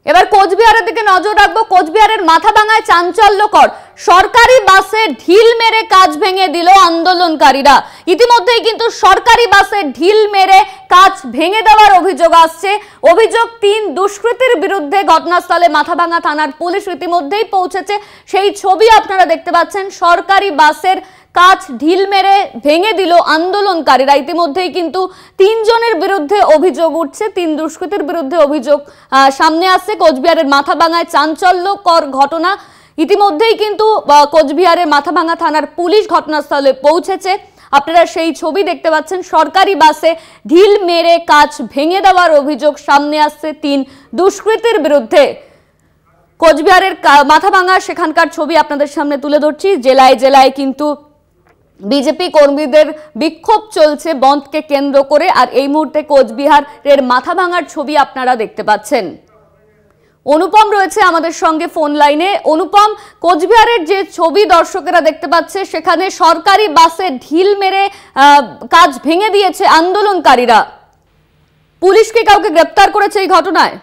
এবার কোচবিহারের দিকে নজর রাখবো। কোচবিহারের মাথাভাঙায় চাঞ্চল্যকর, সরকারি বাসে ঢিল মেরে কাজ ভেঙে দিল আন্দোলনকারীরা। ইতিমধ্যেই কিন্তু সরকারি বাসে ঢিল মেরে কাজ ভেঙে দেওয়ার অভিযোগ আসছে। অভিযোগ 3 দুষ্কৃতীর বিরুদ্ধে। ঘটনাস্থলে মাথাভাঙা থানার পুলিশ ইতিমধ্যেই পৌঁছেছে, সেই ছবি আপনারা দেখতে পাচ্ছেন। সরকারি বাসের কাজ ঢিল মেরে ভেঙে দিল আন্দোলনকারীরা। ইতিমধ্যেই কিন্তু 3 জনের বিরুদ্ধে অভিযোগ উঠছে, 3 দুষ্কৃতীর বিরুদ্ধে অভিযোগ সামনে আসছে। কোচবিহারের মাথাভাঙায় চাঞ্চল্যকর ঘটনা। ইতিমধ্যেই কিন্তু কোচবিহারের মাথাভাঙা থানার পুলিশ ঘটনাস্থলে পৌঁছেছে। আপনারা সেই ছবি দেখতে পাচ্ছেন। সরকারি বাসে ঢিল মেরে কাজ ভেঙে দেওয়ার অভিযোগ সামনে আসছে 3 দুষ্কৃতীর বিরুদ্ধে। কোচবিহারের মাথাভাঙা সেখানকার ছবি আপনাদের সামনে তুলে ধরছি। জেলায় জেলায় কিন্তু বিজেপি কর্মীদের বিক্ষোভ চলছে বন্ধকে কেন্দ্র করে। আর এই মুহূর্তে কোচবিহারের মাথাভাঙার ছবি আপনারা দেখতে পাচ্ছেন। অনুপম রয়েছে আমাদের সঙ্গে ফোন লাইনে। অনুপম, কোচবিহারের যে ছবি দর্শকেরা দেখতে পাচ্ছে, সেখানে সরকারি বাসে ঢিল মেরে কাজ ভেঙে দিয়েছে আন্দোলনকারীরা। পুলিশ কি কাউকে গ্রেপ্তার করেছে এই ঘটনায়?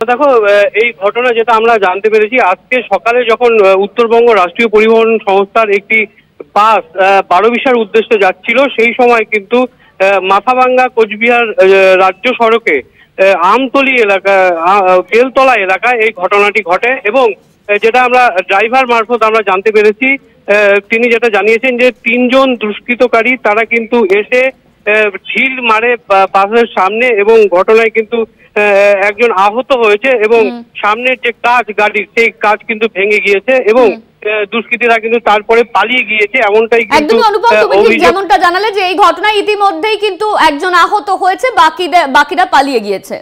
দেখো, এই ঘটনা যেটা আমরা জানতে পেরেছি আজকে সকালে, যখন উত্তরবঙ্গ রাষ্ট্রীয় পরিবহন সংস্থার একটি বাস বারোবিশার উদ্দেশ্যে যাচ্ছিল, সেই সময় কিন্তু মাথাভাঙ্গা কোচবিহার রাজ্য সড়কে আমতলি এলাকা, বেলতলা এলাকায় এই ঘটনাটি ঘটে। এবং যেটা আমরা ড্রাইভার মারফত আমরা জানতে পেরেছি, তিনি যেটা জানিয়েছেন যে 3 জন দুষ্কৃতকারী তারা কিন্তু এসে ঢিল মারে বাসের সামনে, এবং ঘটনায় কিন্তু একজন আহত হয়েছে, এবং সামনের যে কাঁচ গাড়ির, সেই কাঁচ কিন্তু ভেঙে গিয়েছে, এবং দুষ্কৃতীরা কিন্তু তারপরে পালিয়ে গিয়েছে, এমনটাই কিন্তু যেমনটা জানালে যে এই ঘটনায় ইতিমধ্যেই কিন্তু একজন আহত হয়েছে, বাকিরা পালিয়ে গিয়েছে।